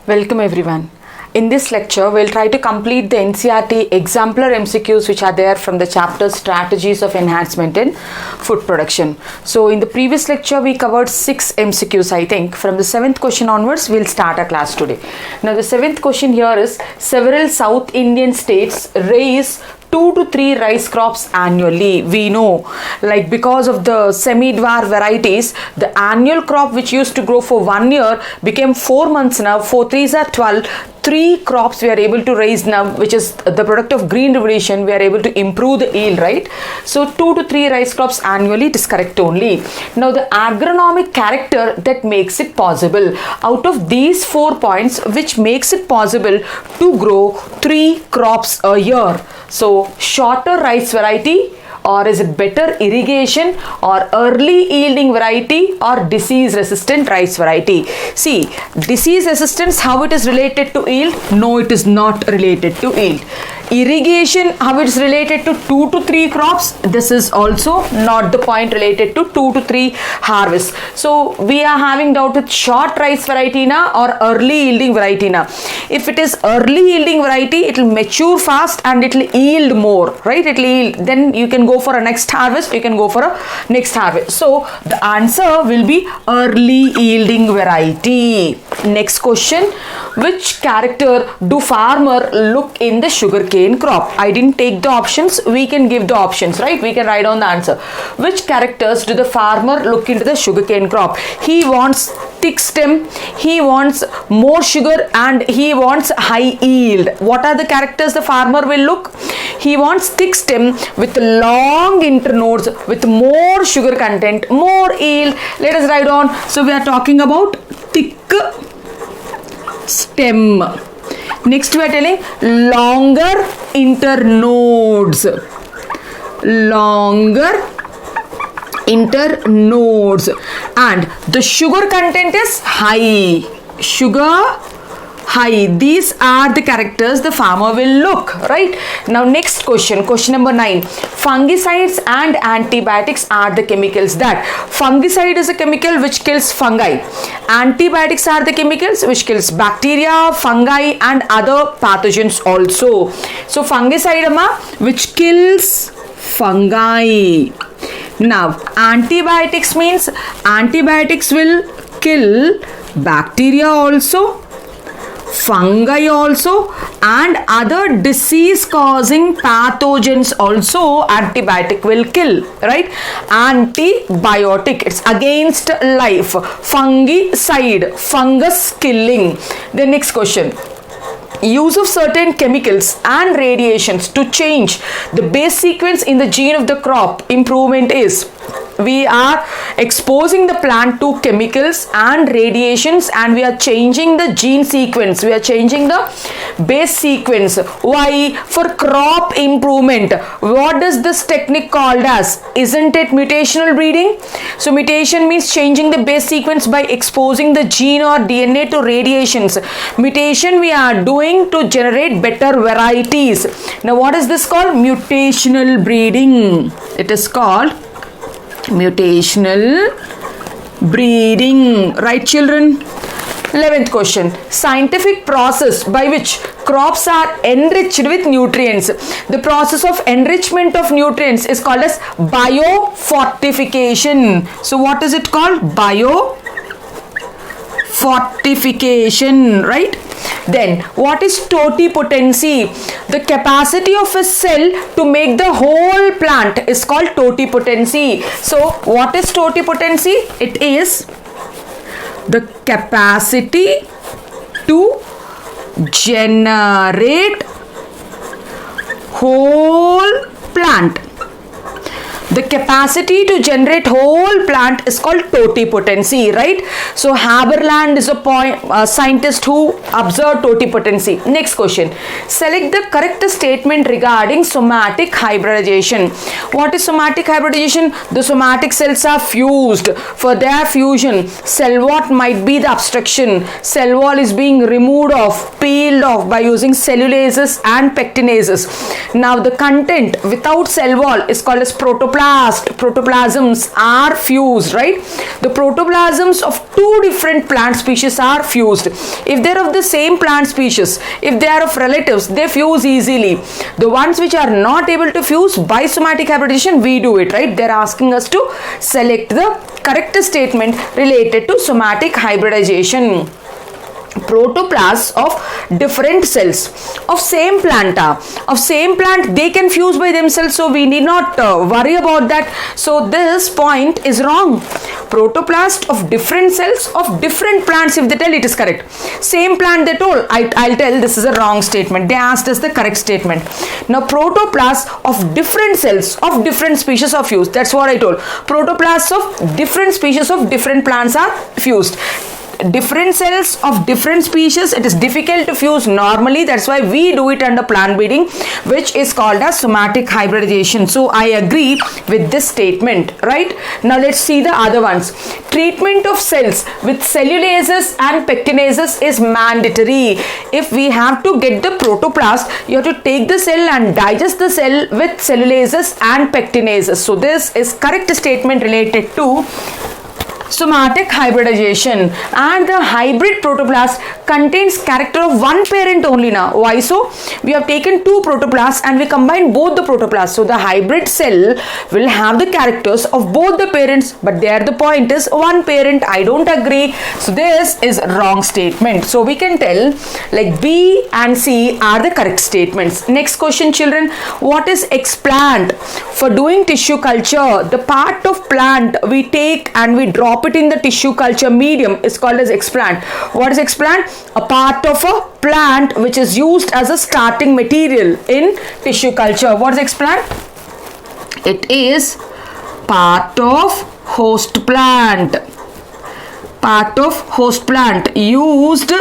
Welcome everyone. In this lecture, we'll try to complete the NCERT exemplar MCQs which are there from the chapter Strategies of Enhancement in Food Production. So in the previous lecture, we covered 6 MCQs, I think. From the 7th question onwards, we'll start our class today. Now the 7th question here is, several South Indian states raise 2 to 3 rice crops annually. We know, like because of the semi-dwarf varieties, the annual crop which used to grow for 1 year became 4 months now. 4 3s are 12. 3 crops we are able to raise now, which is the product of green revolution. We are able to improve the yield, right? So 2 to 3 rice crops annually, it is correct only. Now the agronomic character that makes it possible, out of these 4 points, which makes it possible to grow 3 crops a year. So shorter rice variety, or is it better irrigation, or early yielding variety, or disease resistant rice variety? See, disease resistance, how it is related to yield? No, it is not related to yield. Irrigation, how it is related to 2 to 3 crops? This is also not the point related to 2 to 3 harvests. So we are having doubt with short rice variety na or early yielding variety na. If it is early yielding variety, it will mature fast and it will yield more, right? It will yield. Then you can go for a next harvest, you can go for a next harvest. So the answer will be early yielding variety. Next question, which character do farmer look in the sugarcane crop? I didn't take the options, we can give the options, right? We can write down the answer. Which characters do the farmer look into the sugarcane crop? He wants thick stem, he wants more sugar, and he wants high yield. What are the characters the farmer will look? He wants thick stem with long internodes, with more sugar content, more yield. Let us write on. So we are talking about thick stem. Next we are telling longer internodes. Longer internodes. And the sugar content is high. Sugar high. These are the characters the farmer will look, right? Now next question, question number 9. Fungicides and antibiotics are the chemicals that. Fungicide is a chemical which kills fungi. Antibiotics are the chemicals which kills bacteria, fungi and other pathogens also. So fungicide which kills fungi. Now antibiotics means antibiotics will kill bacteria also, fungi also, and other disease causing pathogens also antibiotic will kill, right? Antibiotic, it's against life. Fungicide, fungus killing. The next question, use of certain chemicals and radiations to change the base sequence in the gene of the crop improvement is. We are exposing the plant to chemicals and radiations and we are changing the gene sequence. We are changing the base sequence. Why? For crop improvement. What does this technique called as? Isn't it mutational breeding? So mutation means changing the base sequence by exposing the gene or DNA to radiations. Mutation we are doing to generate better varieties. Now what is this called? Mutational breeding. It is called mutational breeding, right children? 11th question, scientific process by which crops are enriched with nutrients. The process of enrichment of nutrients is called as biofortification. So what is it called? Biofortification, right? Then what is totipotency? The capacity of a cell to make the whole plant is called totipotency. So what is totipotency? It is the capacity to generate whole plant. The capacity to generate whole plant is called totipotency, right? So Haberland is a scientist who observed totipotency. Next question. Select the correct statement regarding somatic hybridization. What is somatic hybridization? The somatic cells are fused. For their fusion, cell wall might be the obstruction. Cell wall is being removed off, peeled off by using cellulases and pectinases. Now the content without cell wall is called as protoplasm protoplasms are fused, right? The protoplasms of two different plant species are fused. If they're of the same plant species, if they are of relatives, they fuse easily. The ones which are not able to fuse, by somatic hybridization we do it, right? They're asking us to select the correct statement related to somatic hybridization. Protoplasts of different cells of same plant they can fuse by themselves, so we need not worry about that. So this point is wrong. Protoplast of different cells of different plants, if they tell, it is correct. Same plant they told, I'll tell this is a wrong statement. They asked us the correct statement. Now protoplasts of different cells of different species are fused. That's what I told. Protoplasts of different species of different plants are fused. Different cells of different species, it is difficult to fuse normally. That's why we do it under plant breeding, which is called as somatic hybridization. So I agree with this statement, right? Now let's see the other ones. Treatment of cells with cellulases and pectinases is mandatory. If we have to get the protoplast, you have to take the cell and digest the cell with cellulases and pectinases. So this is correct statement related to somatic hybridization. And the hybrid protoplast contains character of one parent only. Now why so? We have taken two protoplasts and we combine both the protoplasts, so the hybrid cell will have the characters of both the parents, but there the point is one parent. I don't agree, so this is wrong statement. So we can tell like B and C are the correct statements. Next question children, what is explant? For doing tissue culture, the part of plant we take and we drop it in the tissue culture medium is called as explant. What is explant? A part of a plant which is used as a starting material in tissue culture. What is explant? It is part of host plant. Part of host plant used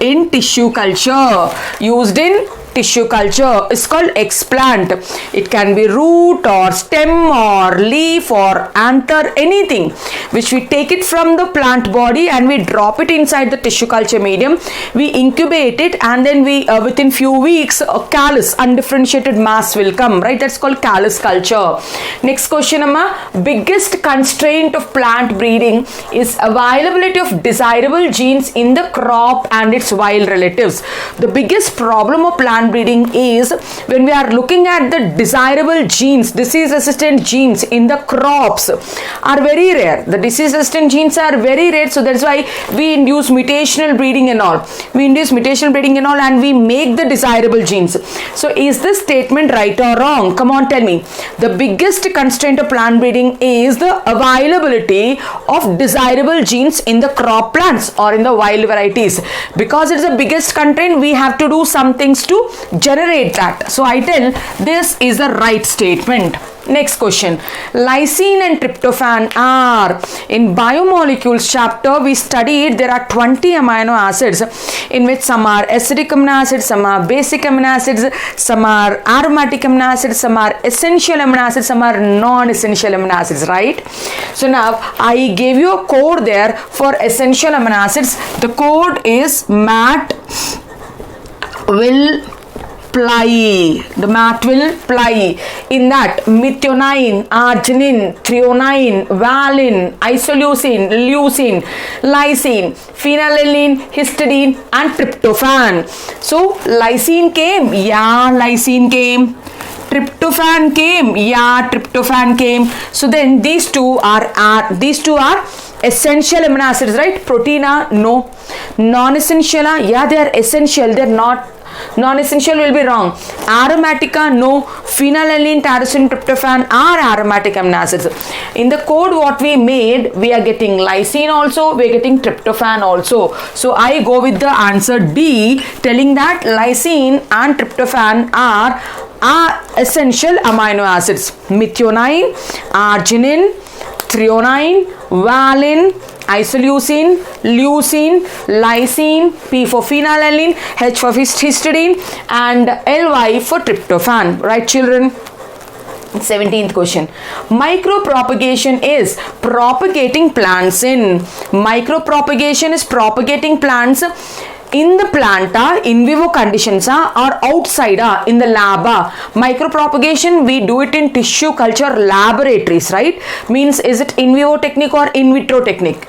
in tissue culture. Used in tissue culture is called explant. It can be root or stem or leaf or anther, anything which we take it from the plant body and we drop it inside the tissue culture medium. We incubate it and then we within few weeks a callus, undifferentiated mass will come, right? That's called callus culture. Next question, Amma. Biggest constraint of plant breeding is availability of desirable genes in the crop and its wild relatives. The biggest problem of plant breeding is when we are looking at the desirable genes, disease resistant genes in the crops are very rare. The disease resistant genes are very rare, so that's why we induce mutational breeding and all. We induce mutational breeding and all and we make the desirable genes. So is this statement right or wrong? Come on, tell me. The biggest constraint of plant breeding is the availability of desirable genes in the crop plants or in the wild varieties. Because it's the biggest constraint, we have to do some things to generate that. So I tell this is the right statement. Next question. Lysine and tryptophan are, in biomolecules chapter we studied there are 20 amino acids in which some are acidic amino acids, some are basic amino acids, some are aromatic amino acids, some are essential amino acids, some are non-essential amino acids, right? So now I gave you a code there for essential amino acids. The code is MAT will ply. The MAT will ply. In that methionine, arginine, threonine, valine, isoleucine, leucine, lysine, phenylalanine, histidine and tryptophan. So lysine came, yeah, lysine came. Tryptophan came, yeah, tryptophan came. So then these two are essential amino acids, right? Proteina, no. Non-essential, yeah, they are essential, they are not. Non-essential will be wrong. Aromatica, no. Phenylalanine, tyrosine, tryptophan are aromatic amino acids. In the code what we made, we are getting lysine also, we are getting tryptophan also. So I go with the answer D, telling that lysine and tryptophan are essential amino acids. Methionine, arginine, threonine, valine, isoleucine, leucine, lysine, P for phenylalanine, H for histidine and LY for tryptophan. Right children? 17th question. Micropropagation is propagating plants in. Micropropagation is propagating plants in the plant in vivo conditions or outside in the lab. Micropropagation we do it in tissue culture laboratories, right? Means is it in vivo technique or in vitro technique?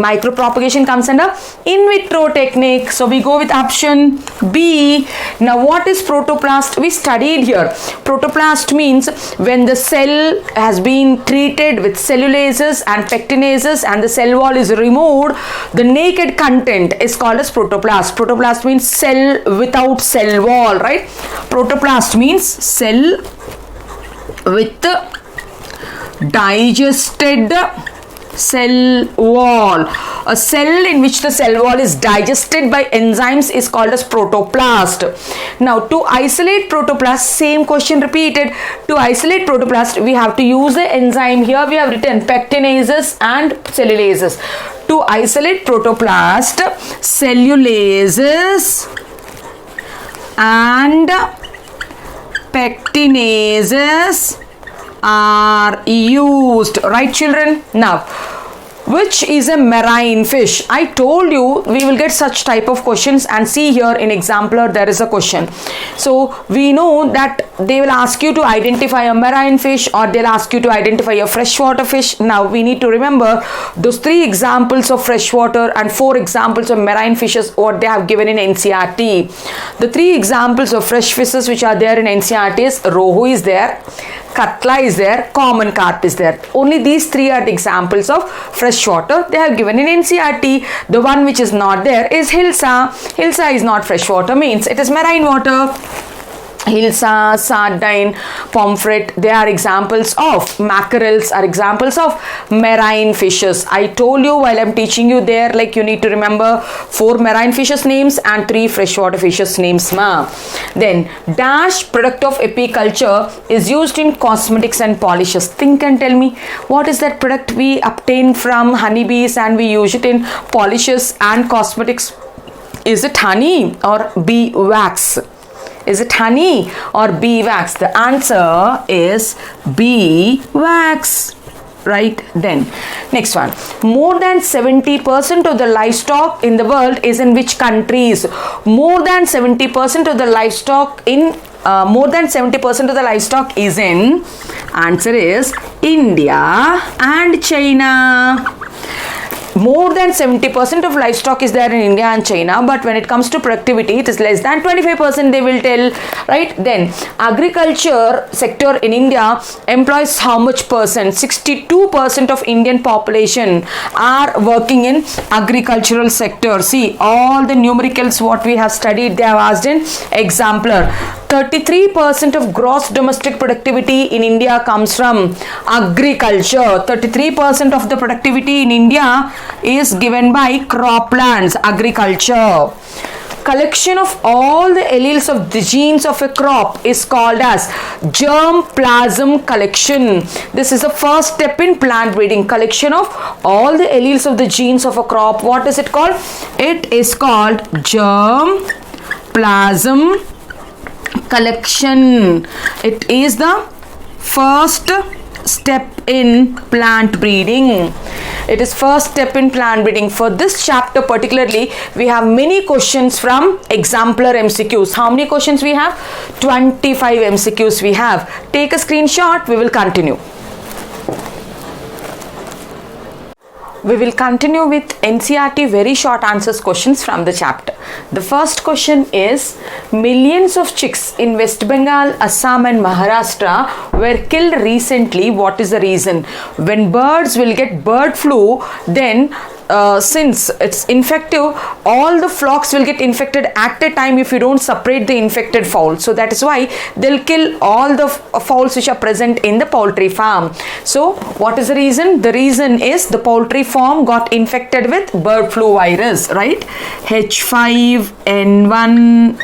Micropropagation comes under in vitro technique. So we go with option B. Now what is protoplast? We studied here. Protoplast means when the cell has been treated with cellulases and pectinases and the cell wall is removed, the naked content is called as protoplast. Protoplast means cell without cell wall, right? Protoplast means cell with digested cell wall. A cell in which the cell wall is digested by enzymes is called as protoplast. Now to isolate protoplast, same question repeated. To isolate protoplast we have to use the enzyme. Here we have written pectinases and cellulases. To isolate protoplast, cellulases and pectinases are used, right children? Now which is a marine fish? I told you we will get such type of questions, and see here in exemplar there is a question. So we know that they will ask you to identify a marine fish or they'll ask you to identify a freshwater fish. Now we need to remember those 3 examples of freshwater and 4 examples of marine fishes what they have given in NCERT. The 3 examples of fresh fishes which are there in NCERT is Rohu is there, Katla is there, common carp is there. Only these 3 are the examples of freshwater they have given in NCERT. The one which is not there is Hilsa. Hilsa is not freshwater, means it is marine water. Hilsa, sardine, pomfret, they are examples of mackerels, are examples of marine fishes. I told you while I am teaching you there, like you need to remember 4 marine fishes names and 3 freshwater fishes names. Then dash product of apiculture is used in cosmetics and polishes. Think and tell me, what is that product we obtain from honeybees and we use it in polishes and cosmetics? Is it honey or bee wax? Is it honey or bee wax? The answer is bee wax, right? Then next one, more than 70% of the livestock in the world is in which countries? More than 70% of the livestock in is in, answer is India and China. More than 70% of livestock is there in India and China, but when it comes to productivity it is less than 25%, they will tell, right? Then agriculture sector in India employs how much percent? 62% of Indian population are working in agricultural sector. See all the numericals what we have studied, they have asked in exemplar. 33% of gross domestic productivity in India comes from agriculture. 33% of the productivity in India is given by croplands, agriculture. Collection of all the alleles of the genes of a crop is called as germplasm collection. This is the first step in plant breeding. Collection of all the alleles of the genes of a crop. What is it called? It is called germplasm collection. It is the first step in plant breeding. It is first step in plant breeding. For this chapter particularly, we have many questions from exemplar MCQs. How many questions we have? 25 MCQs we have. Take a screenshot. We will continue. We will continue with NCERT very short answers questions from the chapter. The first question is, millions of chicks in West Bengal, Assam and Maharashtra were killed recently. What is the reason? When birds will get bird flu, then since it's infective, all the flocks will get infected at a time if you don't separate the infected fowl. So that is why they'll kill all the fowls which are present in the poultry farm. So what is the reason? The reason is the poultry farm got infected with bird flu virus, right? H5N1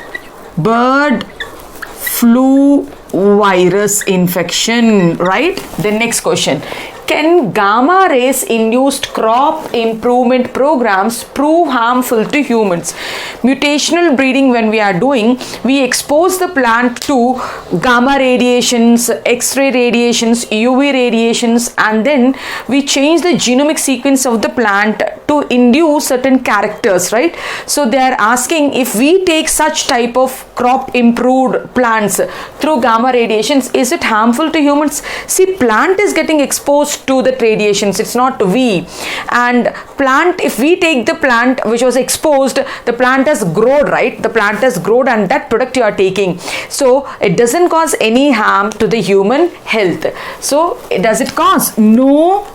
bird flu virus infection, right? The next question, Can gamma rays induced crop improvement programs prove harmful to humans? Mutational breeding, when we are doing, we expose the plant to gamma radiations, X-ray radiations, UV radiations, and then we change the genomic sequence of the plant to induce certain characters, right? So they are asking, if we take such type of crop improved plants through gamma radiations, is it harmful to humans? See, plant is getting exposed to the radiations, it's not we. And plant, if we take the plant which was exposed, the plant has grown, right? The plant has grown, and that product you are taking, so it doesn't cause any harm to the human health. So does it cause? No,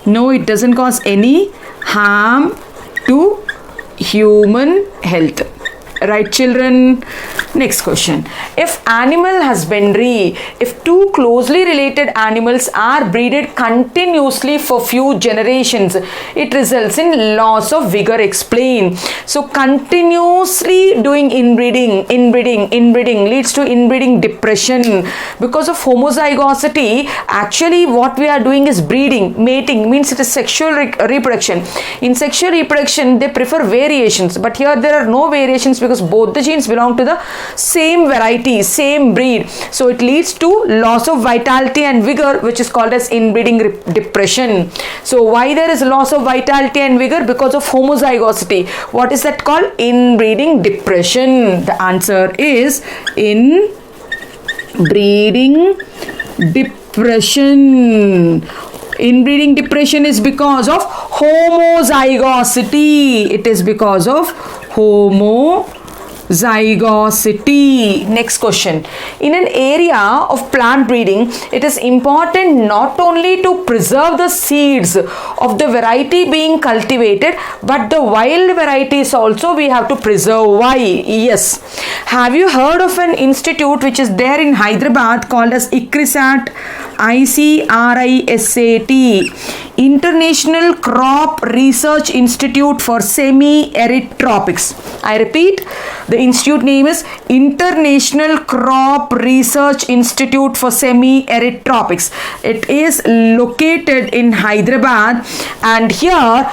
it doesn't cause any harm to human health. Right, children? Next question. If animal husbandry, if two closely related animals are breeded continuously for few generations, it results in loss of vigor. Explain. So continuously doing inbreeding leads to inbreeding depression. Because of homozygosity, actually what we are doing is breeding. Mating means it is sexual reproduction. In sexual reproduction, they prefer variations, but here there are no variations because both the genes belong to the same variety, same breed. So it leads to loss of vitality and vigor, which is called as inbreeding depression. So why there is loss of vitality and vigor? Because of homozygosity. What is that called? Inbreeding depression. The answer is inbreeding depression. Inbreeding depression is because of homozygosity. It is because of homozygosity. Next question. In an area of plant breeding, it is important not only to preserve the seeds of the variety being cultivated, but the wild varieties also we have to preserve. Why? Yes. Have you heard of an institute which is there in Hyderabad called as ICRISAT? ICRISAT, International Crop Research Institute for Semi-Arid Tropics. I repeat, the institute name is International Crop Research Institute for Semi-Arid Tropics. It is located in Hyderabad, and here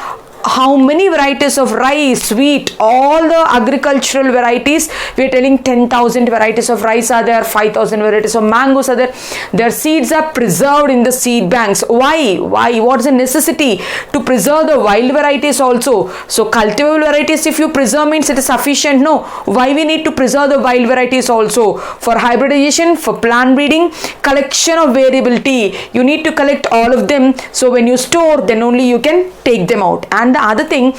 how many varieties of rice, wheat, all the agricultural varieties, we are telling 10,000 varieties of rice are there, 5,000 varieties of mangoes are there. Their seeds are preserved in the seed banks. Why? What is the necessity to preserve the wild varieties also? So cultivable varieties, if you preserve, means it is sufficient. No. Why we need to preserve the wild varieties also? For hybridization, for plant breeding, collection of variability. You need to collect all of them. So when you store, then only you can take them out. And the other thing,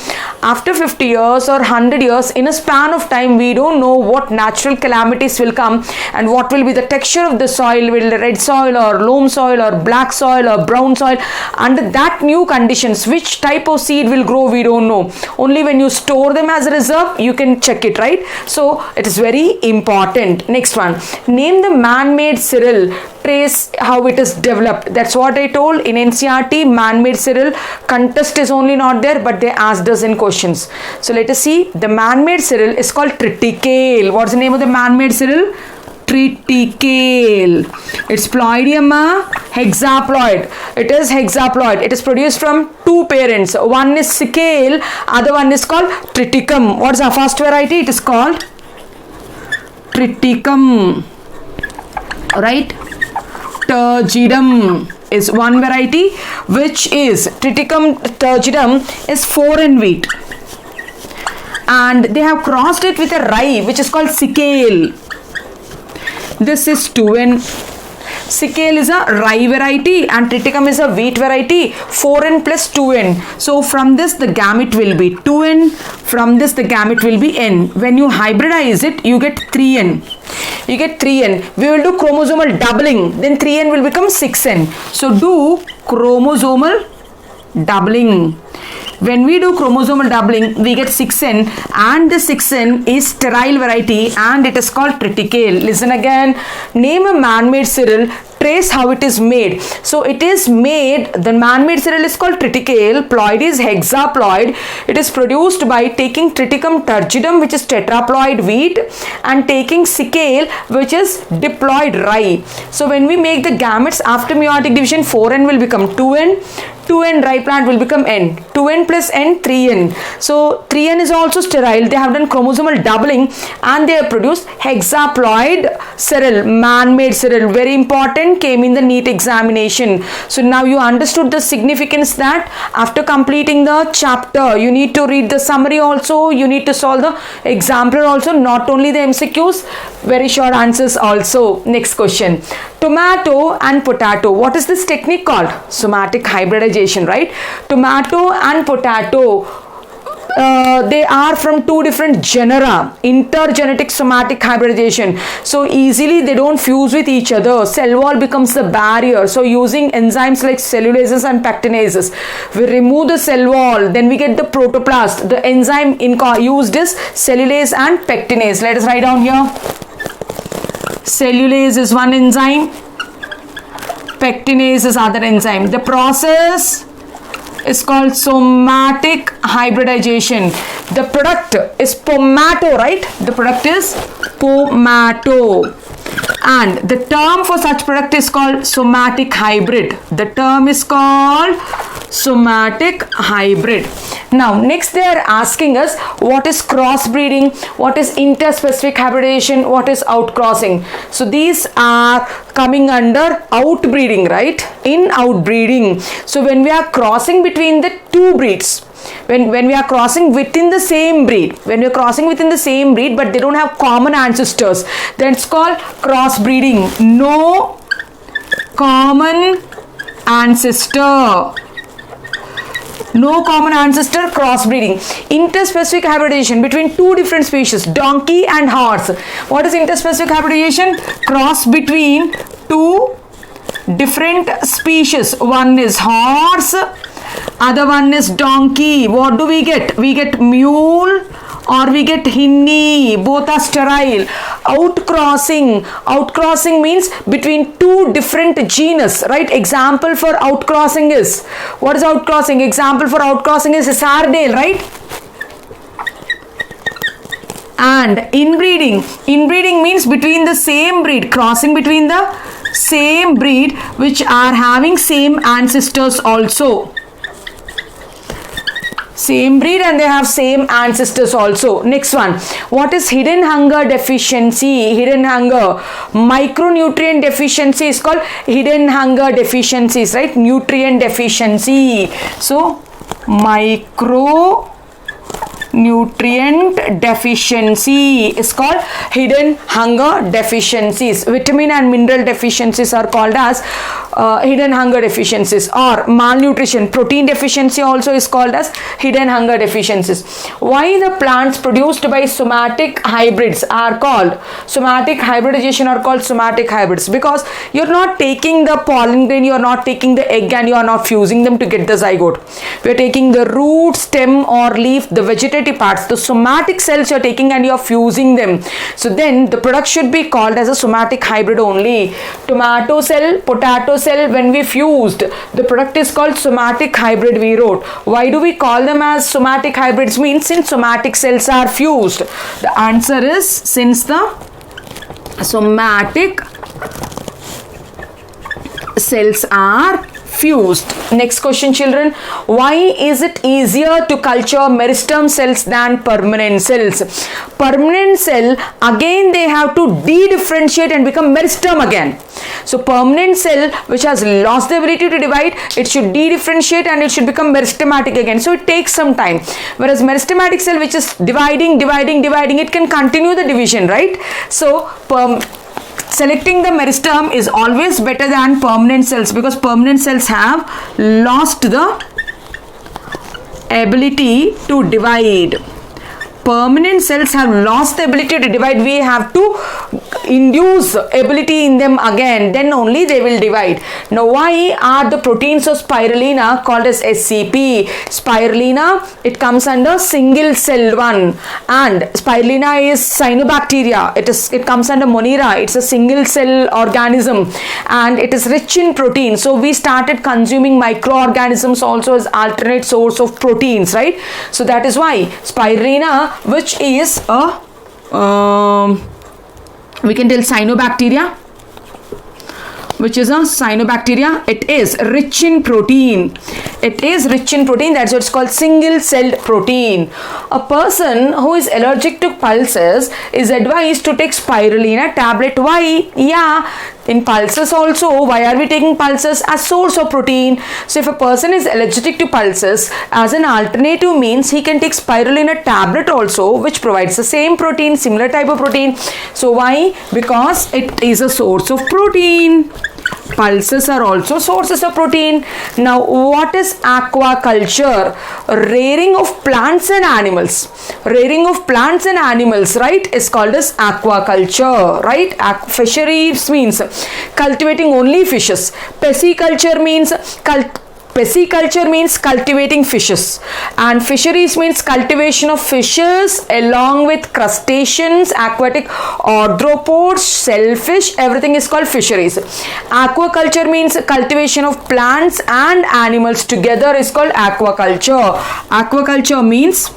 after 50 years or 100 years, in a span of time, we don't know what natural calamities will come and what will be the texture of the soil. Will the red soil or loam soil or black soil or brown soil? Under that new conditions, which type of seed will grow, we don't know. Only when you store them as a reserve, you can check it, right? So it is very important. Next one. Name the man-made cereal. Trace how it is developed. That's what I told in NCERT. Man-made cereal contest is only not there, but they asked us in questions. So let us see. The man-made cereal is called triticale. What's the name of the man-made cereal? Triticale. It's Ploidium hexaploid. It is hexaploid. It is produced from two parents. One is Sicale, other one is called Triticum. What's the first variety? It is called Triticum. Right? Turgidum is one variety, which is Triticum turgidum is foreign wheat, and they have crossed it with a rye which is called Sicale. This is 2N. Sicale is a rye variety and Triticum is a wheat variety. 4N plus 2N. So from this the gamete will be 2N. From this the gamete will be N. When you hybridize it, you get 3N. You get 3N. We will do chromosomal doubling. Then 3N will become 6N. So do chromosomal doubling. When we do chromosomal doubling, we get 6N, and the 6N is sterile variety and it is called triticale. Listen again. Name a man-made cereal. trace how it is made. So it is made, the man-made cereal is called triticale, ploid is hexaploid. It is produced by taking triticum turgidum, which is tetraploid wheat, and taking sicale, which is diploid rye. So when we make the gametes after meiotic division, 4n will become 2n, 2n rye plant will become n, 2n plus n, 3n. So 3n is also sterile. They have done chromosomal doubling and they have produced hexaploid cereal, man-made cereal. Very important, came in the NEET examination. So now you understood the significance that after completing the chapter, you need to read the summary also, you need to solve the exemplar also, not only the MCQs, very short answers also. Next question. Tomato and potato. What is this technique called? Somatic hybridization, right? Tomato and potato, they are from two different genera, intergenetic somatic hybridization. So easily they don't fuse with each other. Cell wall becomes the barrier. So using enzymes like cellulases and pectinases, we remove the cell wall, then we get the protoplast. The enzyme used is cellulase and pectinase. Let us write down here. Cellulase is one enzyme, pectinase is other enzyme. The process is called somatic hybridization. The product is pomato, right? The product is pomato. And the term for such product is called somatic hybrid. The term is called somatic hybrid. Now next they are asking us what is crossbreeding, what is interspecific hybridization, what is outcrossing. So these are coming under outbreeding, right? In outbreeding. So when we are crossing between the two breeds, when we are crossing within the same breed, but they don't have common ancestors, then it's called crossbreeding. No common ancestor. No common ancestor, crossbreeding. Interspecific hybridization between two different species, donkey and horse. What is interspecific hybridization? Cross between two different species. One is horse, other one is donkey. What do we get? We get mule or we get hinny. Both are sterile. Outcrossing. Outcrossing means between two different genus, right? Example for outcrossing is, what is outcrossing? Example for outcrossing is Sardale, right? And inbreeding. Inbreeding means between the same breed, crossing between the same breed which are having same ancestors also. Same breed and they have same ancestors also. Next one. What is hidden hunger deficiency? Hidden hunger. Micronutrient deficiency is called hidden hunger deficiencies, right? Nutrient deficiency. So, micronutrient deficiency is called hidden hunger deficiencies. Vitamin and mineral deficiencies are called as hidden hunger deficiencies, or malnutrition. Protein deficiency also is called as hidden hunger deficiencies. Why the plants produced by somatic hybrids are called somatic hybridization, are called somatic hybrids? Because you're not taking the pollen grain, you're not taking the egg and you are not fusing them to get the zygote. We're taking the root, stem or leaf, the vegetative parts, the somatic cells you're taking and you're fusing them. So then the product should be called as a somatic hybrid only. Tomato cell, potato cell, when we fused, the product is called somatic hybrid, we wrote. Why do we call them as somatic hybrids? Means since somatic cells are fused. The answer is since the somatic cells are fused. Next question, children. Why is it easier to culture meristem cells than permanent cells? Permanent cell, again they have to de-differentiate and become meristem again. So permanent cell which has lost the ability to divide, it should de-differentiate and it should become meristematic again. So it takes some time. Whereas meristematic cell which is dividing, it can continue the division, right? So selecting the meristem is always better than permanent cells, because permanent cells have lost the ability to divide. Permanent cells have lost the ability to divide. We have to induce ability in them again, then only they will divide. Now why are the proteins of spirulina called as SCP? Spirulina, it comes under single celled one, and spirulina is cyanobacteria. It comes under Monera. It's a single cell organism and it is rich in protein. So we started consuming microorganisms also as alternate source of proteins, right? So that is why spirulina, which is a we can tell cyanobacteria, which is a cyanobacteria, it is rich in protein. It is rich in protein, that's what it's called, single celled protein. A person who is allergic to pulses is advised to take spirulina tablet. Why? Yeah, in pulses also, why are we taking pulses? As source of protein. So if a person is allergic to pulses, as an alternative means he can take spirulina tablet also, which provides the same protein, similar type of protein. So why? Because it is a source of protein. Pulses are also sources of protein. Now what is aquaculture? Rearing of plants and animals. Rearing of plants and animals, right, is called as aquaculture, right? Fisheries means cultivating only fishes. Pisciculture means cultivating fishes, and fisheries means cultivation of fishes along with crustaceans, aquatic arthropods, shellfish, everything is called fisheries. Aquaculture means cultivation of plants and animals together is called aquaculture. Aquaculture means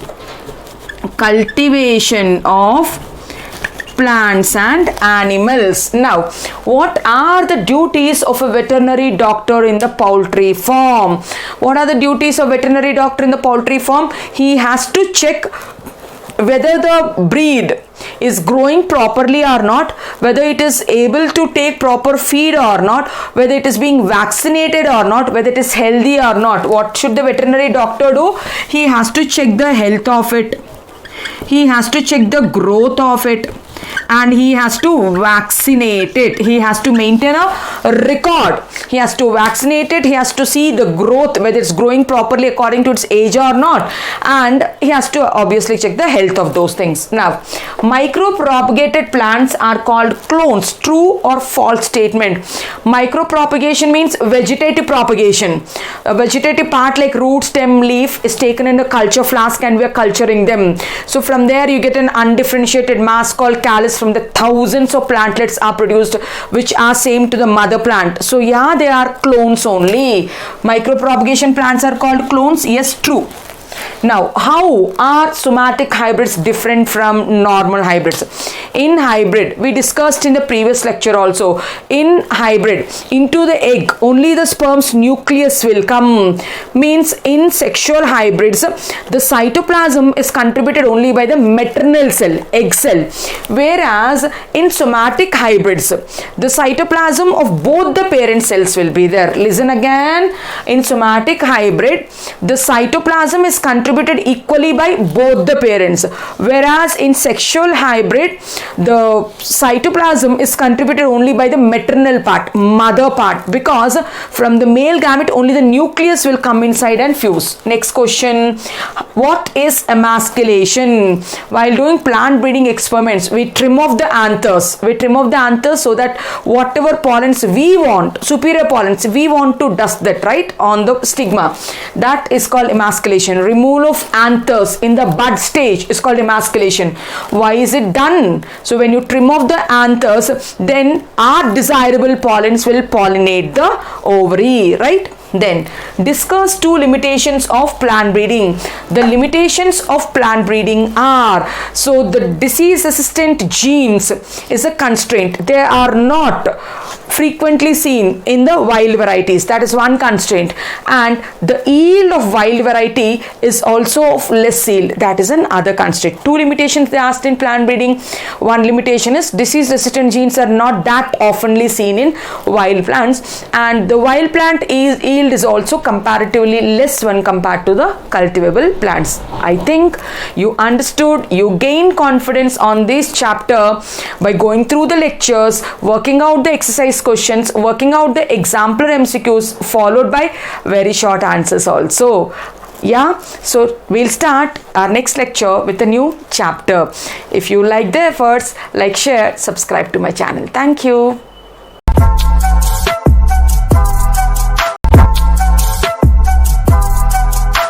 cultivation of plants and animals. Now, what are the duties of a veterinary doctor in the poultry farm? What are the duties of veterinary doctor in the poultry farm? He has to check whether the breed is growing properly or not, whether it is able to take proper feed or not, whether it is being vaccinated or not, whether it is healthy or not. What should the veterinary doctor do? He has to check the health of it. He has to check the growth of it, and he has to vaccinate it. He has to maintain a record. He has to vaccinate it. He has to see the growth, whether it's growing properly according to its age or not, and he has to obviously check the health of those things. Now, micropropagated plants are called clones. True or false statement? Micropropagation means vegetative propagation. A vegetative part like root, stem, leaf is taken in a culture flask and we are culturing them. So from there you get an undifferentiated mass called callus. From the thousands of plantlets are produced which are same to the mother plant. So yeah, they are clones only. Micropropagation plants are called clones. Yes, true. Now, how are somatic hybrids different from normal hybrids? In hybrid, we discussed in the previous lecture also, in hybrid, into the egg, only the sperm's nucleus will come. Means in sexual hybrids, the cytoplasm is contributed only by the maternal cell, egg cell. Whereas in somatic hybrids, the cytoplasm of both the parent cells will be there. Listen again, in somatic hybrid, the cytoplasm is contributed equally by both the parents, whereas in sexual hybrid the cytoplasm is contributed only by the maternal part, mother part, because from the male gamete only the nucleus will come inside and fuse. Next question, what is emasculation? While doing plant breeding experiments, we trim off the anthers. So that whatever pollens we want, superior pollens, we want to dust that, right, on the stigma. That is called emasculation. Removal of anthers in the bud stage is called emasculation. Why is it done? So when you trim off the anthers, then our desirable pollens will pollinate the ovary, right? Then discuss two limitations of plant breeding. The limitations of plant breeding are, so the disease resistant genes is a constraint. They are not frequently seen in the wild varieties. That is one constraint. And the yield of wild variety is also of less yield. That is another constraint. Two limitations they asked in plant breeding. One limitation is disease resistant genes are not that oftenly seen in wild plants, and the wild plant yield is also comparatively less when compared to the cultivable plants. I think you understood, you gained confidence on this chapter by going through the lectures, working out the exercise questions, working out the exemplar MCQs, followed by very short answers also. Yeah, so we'll start our next lecture with a new chapter. If you like the efforts, like, share, subscribe to my channel. Thank you.